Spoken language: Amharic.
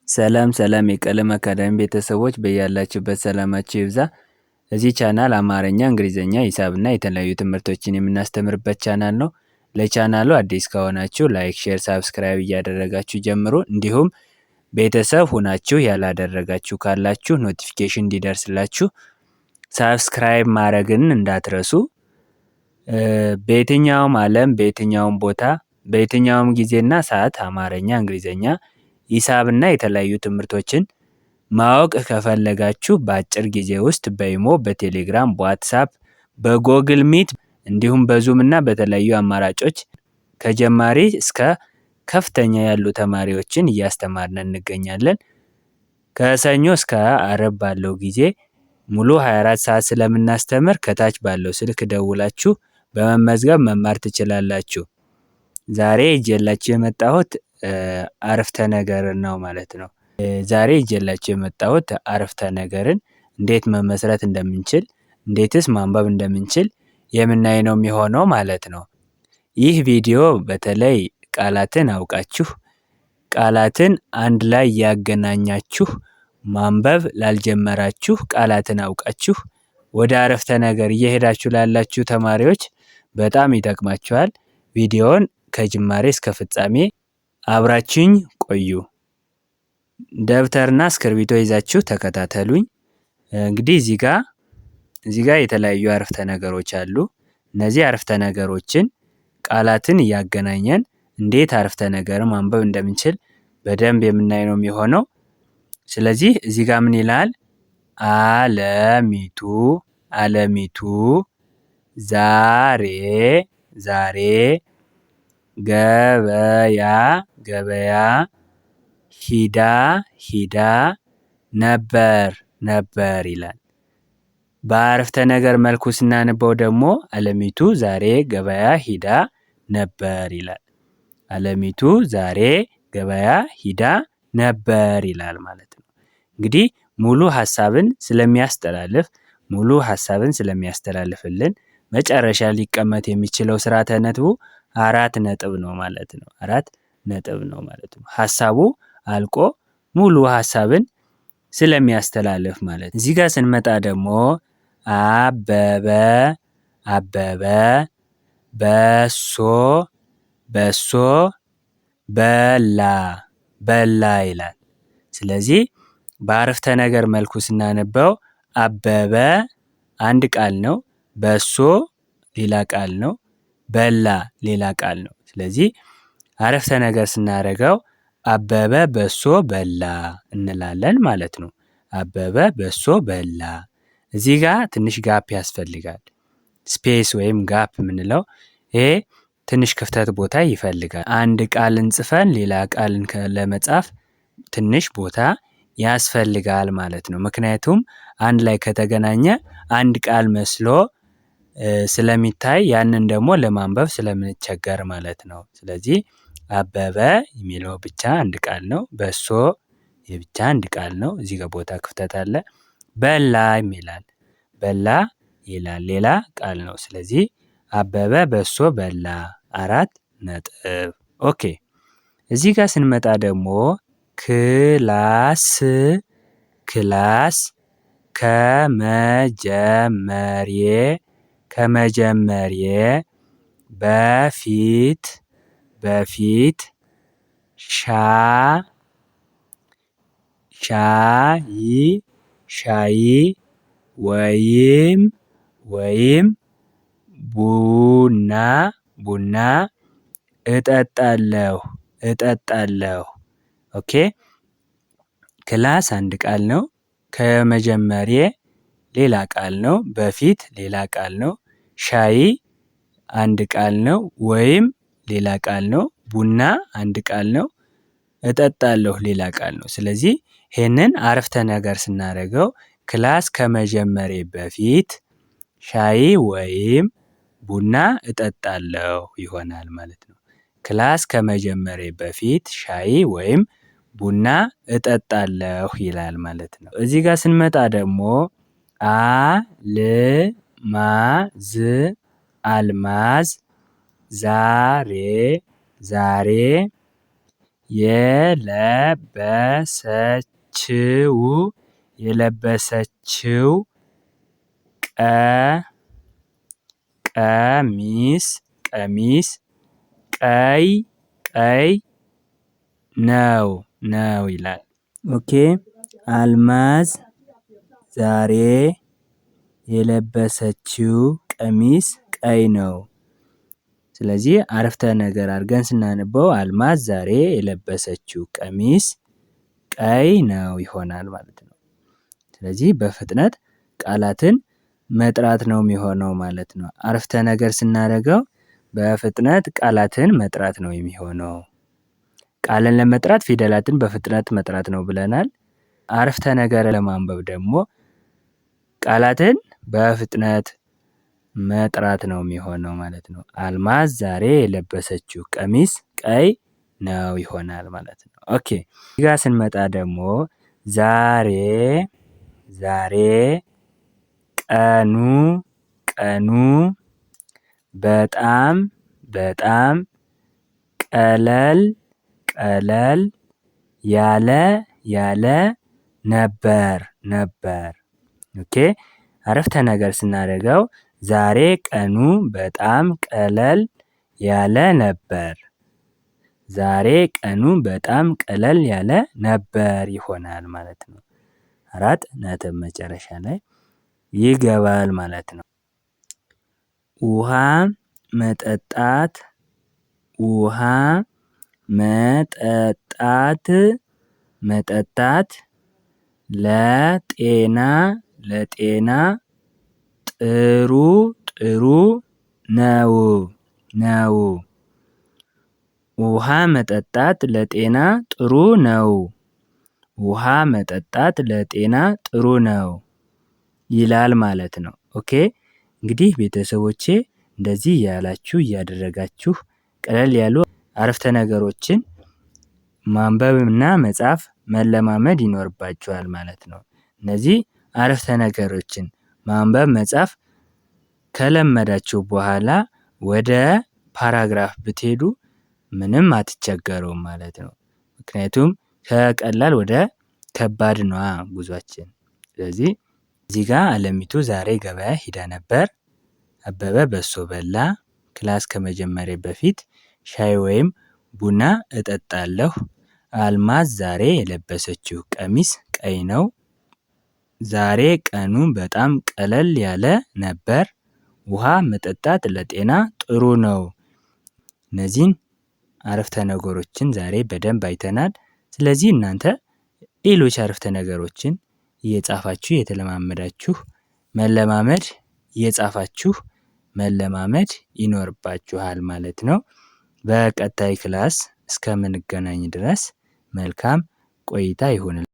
ሰላም ሰላም የቀለም አካዳሚ ቤተሰቦች በያላችሁበት ሰላማችሁ ይብዛ። እዚህ ቻናል አማርኛ፣ እንግሊዝኛ፣ ሂሳብና የተለያዩ ትምህርቶችን የምናስተምርበት ቻናል ነው። ለቻናሉ አዲስ ከሆናችሁ ላይክ፣ ሼር፣ ሳብስክራይብ እያደረጋችሁ ጀምሩ። እንዲሁም ቤተሰብ ሁናችሁ ያላደረጋችሁ ካላችሁ ኖቲፊኬሽን እንዲደርስላችሁ ሳብስክራይብ ማድረግን እንዳትረሱ። በየትኛውም ዓለም በየትኛውም ቦታ በየትኛውም ጊዜና ሰዓት አማርኛ፣ እንግሊዝኛ፣ ሂሳብና የተለያዩ ትምህርቶችን ማወቅ ከፈለጋችሁ በአጭር ጊዜ ውስጥ በኢሞ፣ በቴሌግራም፣ በዋትሳፕ፣ በጎግል ሚት እንዲሁም በዙም እና በተለያዩ አማራጮች ከጀማሪ እስከ ከፍተኛ ያሉ ተማሪዎችን እያስተማርን እንገኛለን። ከሰኞ እስከ አርብ ባለው ጊዜ ሙሉ 24 ሰዓት ስለምናስተምር ከታች ባለው ስልክ ደውላችሁ በመመዝገብ መማር ትችላላችሁ። ዛሬ ይዤላችሁ የመጣሁት አረፍተ ነገርን ነው ማለት ነው። ዛሬ ይዤላችሁ የመጣሁት አረፍተ ነገርን እንዴት መመስረት እንደምንችል እንዴትስ ማንበብ እንደምንችል የምናይ ነው የሚሆነው ማለት ነው። ይህ ቪዲዮ በተለይ ቃላትን አውቃችሁ ቃላትን አንድ ላይ ያገናኛችሁ ማንበብ ላልጀመራችሁ ቃላትን አውቃችሁ ወደ አረፍተ ነገር እየሄዳችሁ ላላችሁ ተማሪዎች በጣም ይጠቅማችኋል። ቪዲዮውን ከጅማሬ እስከ ፍጻሜ አብራችሁኝ ቆዩ። ደብተርና እስክርቢቶ ይዛችሁ ተከታተሉኝ። እንግዲህ እዚህ ጋር የተለያዩ አረፍተ ነገሮች አሉ። እነዚህ አረፍተ ነገሮችን ቃላትን እያገናኘን እንዴት አረፍተ ነገር ማንበብ እንደምንችል በደንብ የምናይ ነው የሚሆነው። ስለዚህ እዚህ ጋር ምን ይላል? አለሚቱ ዛሬ ገበያ ሂዳ ነበር ይላል። በአረፍተ ነገር መልኩ ስናነበው ደግሞ አለሚቱ ዛሬ ገበያ ሂዳ ነበር ይላል። አለሚቱ ዛሬ ገበያ ሂዳ ነበር ይላል ማለት ነው። እንግዲህ ሙሉ ሀሳብን ስለሚያስተላልፍልን መጨረሻ ሊቀመጥ የሚችለው ስርዓተ ነጥቡ 4 ነጥብ ነው ማለት ነው። 4 ነጥብ ነው ማለት ነው። ሀሳቡ አልቆ ሙሉ ሀሳብን ስለሚያስተላልፍ ማለት ነው። እዚህ ጋር ስንመጣ ደግሞ አበበ በሶ በላ ይላል። ስለዚህ በአረፍተ ነገር መልኩ ስናነበው አበበ አንድ ቃል ነው፣ በሶ ሌላ ቃል ነው፣ በላ ሌላ ቃል ነው። ስለዚህ አረፍተ ነገር ስናደርገው አበበ በሶ በላ እንላለን ማለት ነው። አበበ በሶ በላ። እዚህ ጋር ትንሽ ጋፕ ያስፈልጋል። ስፔስ ወይም ጋፕ የምንለው ይሄ ትንሽ ክፍተት ቦታ ይፈልጋል። አንድ ቃልን ጽፈን ሌላ ቃልን ለመጻፍ ትንሽ ቦታ ያስፈልጋል ማለት ነው። ምክንያቱም አንድ ላይ ከተገናኘ አንድ ቃል መስሎ ስለሚታይ ያንን ደግሞ ለማንበብ ስለምንቸገር ማለት ነው። ስለዚህ አበበ የሚለው ብቻ አንድ ቃል ነው። በሶ የብቻ አንድ ቃል ነው። እዚህ ጋር ቦታ ክፍተት አለ። በላ ይላል። በላ ይላል ሌላ ቃል ነው። ስለዚህ አበበ በሶ በላ 4 ነጥብ። ኦኬ። እዚህ ጋር ስንመጣ ደግሞ ክላስ ከመጀመሪያ በፊት ሻይ ወይም ቡና እጠጣለሁ። ኦኬ። ክላስ አንድ ቃል ነው። ከመጀመሪያ ሌላ ቃል ነው። በፊት ሌላ ቃል ነው። ሻይ አንድ ቃል ነው ወይም ሌላ ቃል ነው። ቡና አንድ ቃል ነው። እጠጣለሁ ሌላ ቃል ነው። ስለዚህ ይሄንን አረፍተ ነገር ስናደርገው ክላስ ከመጀመሪያ በፊት ሻይ ወይም ቡና እጠጣለሁ ይሆናል ማለት ነው። ክላስ ከመጀመሪያ በፊት ሻይ ወይም ቡና እጠጣለሁ ይላል ማለት ነው። እዚህ ጋር ስንመጣ ደግሞ አልማዝ ዛሬ የለበሰችው ቀሚስ ቀይ ነው ይላል። ኦኬ አልማዝ ዛሬ የለበሰችው ቀሚስ ቀይ ነው። ስለዚህ አረፍተ ነገር አድርገን ስናነበው አልማዝ ዛሬ የለበሰችው ቀሚስ ቀይ ነው ይሆናል ማለት ነው። ስለዚህ በፍጥነት ቃላትን መጥራት ነው የሚሆነው ማለት ነው። አረፍተ ነገር ስናደርገው በፍጥነት ቃላትን መጥራት ነው የሚሆነው። ቃልን ለመጥራት ፊደላትን በፍጥነት መጥራት ነው ብለናል። አረፍተ ነገር ለማንበብ ደግሞ ቃላትን በፍጥነት መጥራት ነው የሚሆነው ማለት ነው። አልማዝ ዛሬ የለበሰችው ቀሚስ ቀይ ነው ይሆናል ማለት ነው። ኦኬ እዚህ ጋር ስንመጣ ደግሞ ዛሬ ቀኑ በጣም ቀለል ያለ ነበር። ኦኬ አረፍተ ነገር ስናደርገው ዛሬ ቀኑ በጣም ቀለል ያለ ነበር። ዛሬ ቀኑ በጣም ቀለል ያለ ነበር ይሆናል ማለት ነው። 4 ነጥብ መጨረሻ ላይ ይገባል ማለት ነው። ውሃ መጠጣት ለጤና ጥሩ ነው። ውሃ መጠጣት ለጤና ጥሩ ነው። ውሃ መጠጣት ለጤና ጥሩ ነው ይላል ማለት ነው። ኦኬ እንግዲህ ቤተሰቦቼ እንደዚህ እያላችሁ እያደረጋችሁ ቀለል ያሉ አረፍተ ነገሮችን ማንበብና መጻፍ መለማመድ ይኖርባችኋል ማለት ነው። እነዚህ አረፍተ ነገሮችን ማንበብ መጻፍ ከለመዳችሁ በኋላ ወደ ፓራግራፍ ብትሄዱ ምንም አትቸገሩም ማለት ነው። ምክንያቱም ከቀላል ወደ ከባድ ነዋ ጉዟችን። ስለዚህ እዚህ ጋር አለሚቱ ዛሬ ገበያ ሄዳ ነበር። አበበ በሶ በላ። ክላስ ከመጀመሬ በፊት ሻይ ወይም ቡና እጠጣለሁ። አልማዝ ዛሬ የለበሰችው ቀሚስ ቀይ ነው። ዛሬ ቀኑ በጣም ቀለል ያለ ነበር። ውሃ መጠጣት ለጤና ጥሩ ነው። እነዚህን አረፍተ ነገሮችን ዛሬ በደንብ አይተናል። ስለዚህ እናንተ ሌሎች አረፍተ ነገሮችን እየጻፋችሁ እየተለማመዳችሁ መለማመድ ይኖርባችኋል ማለት ነው። በቀጣይ ክላስ እስከምንገናኝ ድረስ መልካም ቆይታ ይሁንልን።